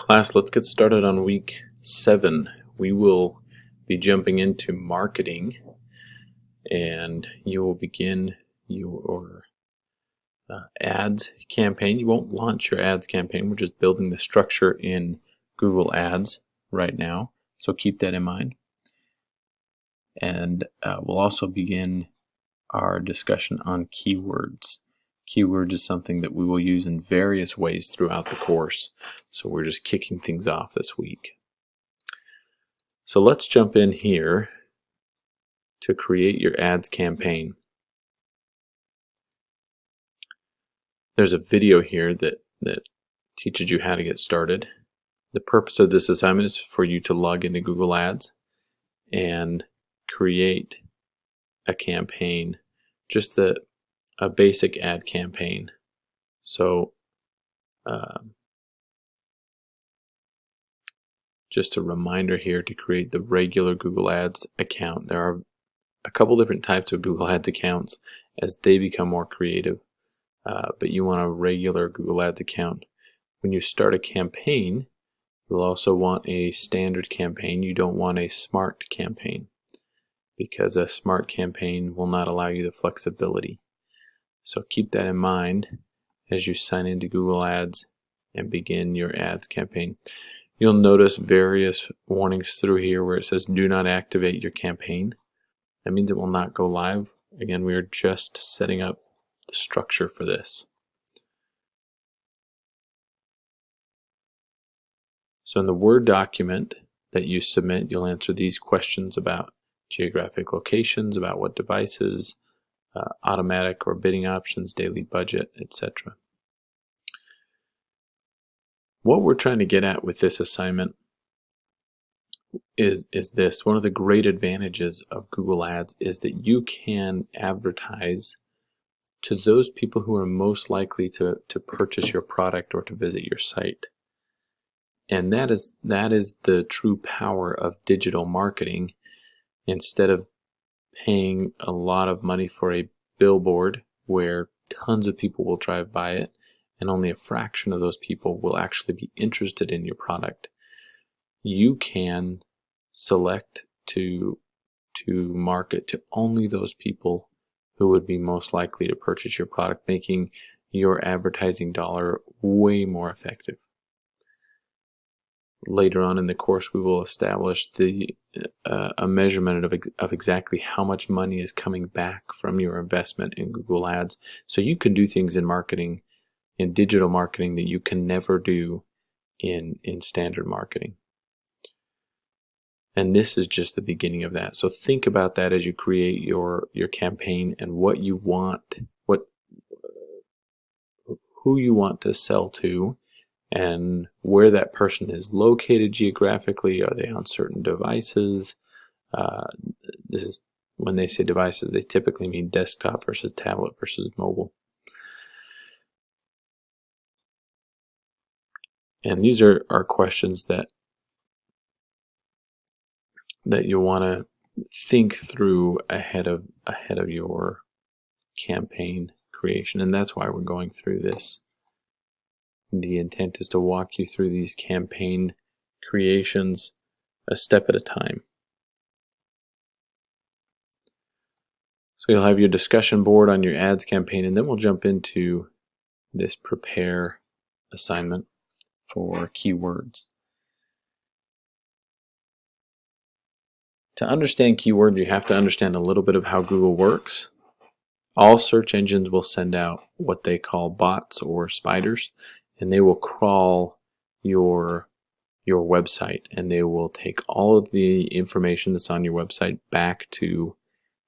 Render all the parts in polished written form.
Class, let's get started on week 7. We will be jumping into marketing, and you will begin your ads campaign. You won't launch your ads campaign. We're just building the structure in Google Ads right now, so keep that in mind. And we'll also begin our discussion on keywords. Keywords is something that we will use in various ways throughout the course, so we're just kicking things off this week. So let's jump in here to create your ads campaign. There's a video here that teaches you how to get started. The purpose of this assignment is for you to log into Google Ads and create a campaign, just a basic ad campaign. So just a reminder here to create the regular Google Ads account. There are a couple different types of Google Ads accounts as they become more creative, but you want a regular Google Ads account. When you start a campaign, you'll also want a standard campaign. You don't want a smart campaign, because a smart campaign will not allow you the flexibility. So keep that in mind as you sign into Google Ads and begin your ads campaign. You'll notice various warnings through here where it says do not activate your campaign. That means it will not go live. Again, we are just setting up the structure for this. So in the Word document that you submit, you'll answer these questions about geographic locations, about what devices, automatic or bidding options, daily budget, etc. What we're trying to get at with this assignment is this. One of the great advantages of Google Ads is that you can advertise to those people who are most likely to purchase your product or to visit your site. And that is the true power of digital marketing. Instead of paying a lot of money for a billboard where tons of people will drive by it and only a fraction of those people will actually be interested in your product, you can select to market to only those people who would be most likely to purchase your product, making your advertising dollar way more effective. Later on in the course, we will establish a measurement of exactly how much money is coming back from your investment in Google Ads. So you can do things in marketing, in digital marketing, that you can never do in standard marketing. And this is just the beginning of that. So think about that as you create your campaign and what you want, who you want to sell to, and where that person is located geographically. Are they on certain devices? This is when they say devices, they typically mean desktop versus tablet versus mobile. And these are questions that you want to think through ahead of your campaign creation, and that's why we're going through this. The intent is to walk you through these campaign creations a step at a time. So you'll have your discussion board on your ads campaign, and then we'll jump into this prepare assignment for keywords. To understand keywords, you have to understand a little bit of how Google works. All search engines will send out what they call bots or spiders, and they will crawl your website, and they will take all of the information that's on your website back to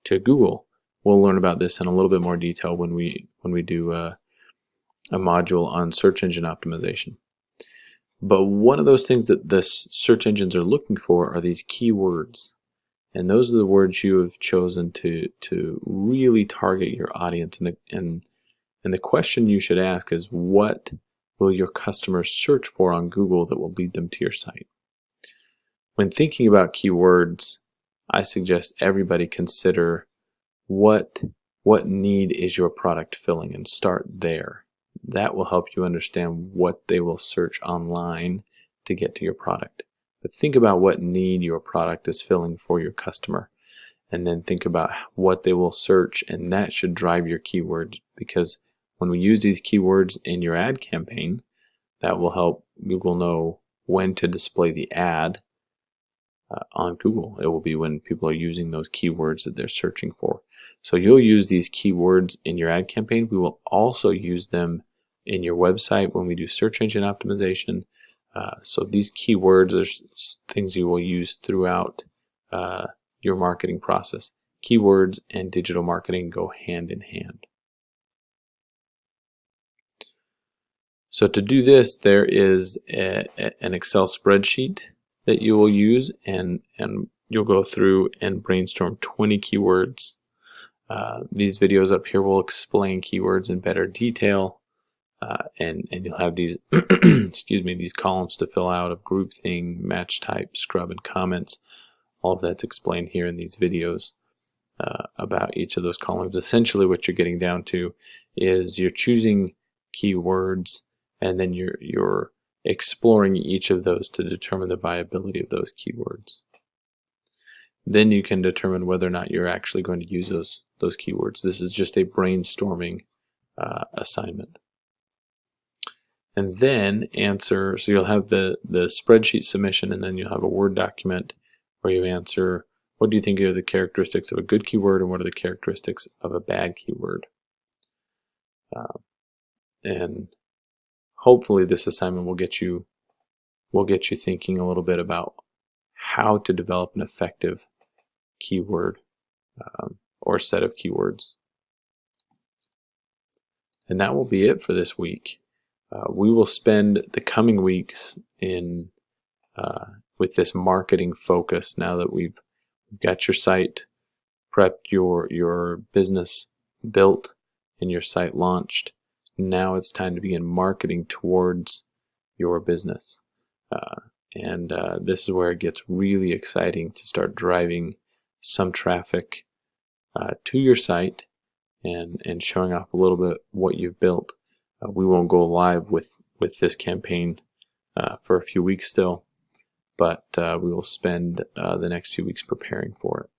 Google. We'll learn about this in a little bit more detail when we do a module on search engine optimization. But one of those things that the search engines are looking for are these keywords. And those are the words you have chosen to really target your audience. And the question you should ask is, what will your customers search for on Google that will lead them to your site? When thinking about keywords, I suggest everybody consider what need is your product filling, and start there. That will help you understand what they will search online to get to your product. But think about what need your product is filling for your customer, and then think about what they will search, and that should drive your keywords, because when we use these keywords in your ad campaign, that will help Google know when to display the ad on Google. It will be when people are using those keywords that they're searching for. So you'll use these keywords in your ad campaign. We will also use them in your website when we do search engine optimization. So these keywords are things you will use throughout your marketing process. Keywords and digital marketing go hand in hand. So to do this, there is an Excel spreadsheet that you will use, and you'll go through and brainstorm 20 keywords. These videos up here will explain keywords in better detail, and you'll have these excuse me, these columns to fill out of groupthink, match type, scrub, and comments. All of that's explained here in these videos about each of those columns. Essentially what you're getting down to is you're choosing keywords, and then you're exploring each of those to determine the viability of those keywords. Then you can determine whether or not you're actually going to use those keywords. This is just a brainstorming assignment. And then answer, so you'll have the spreadsheet submission, and then you'll have a Word document where you answer, what do you think are the characteristics of a good keyword, and what are the characteristics of a bad keyword? And hopefully this assignment will get you thinking a little bit about how to develop an effective keyword or set of keywords. And that will be it for this week. We will spend the coming weeks in with this marketing focus. Now that we've got your site prepped, your business built, and your site launched, now it's time to begin marketing towards your business. This is where it gets really exciting to start driving some traffic to your site and showing off a little bit what you've built. We won't go live with this campaign for a few weeks still, but we will spend the next few weeks preparing for it.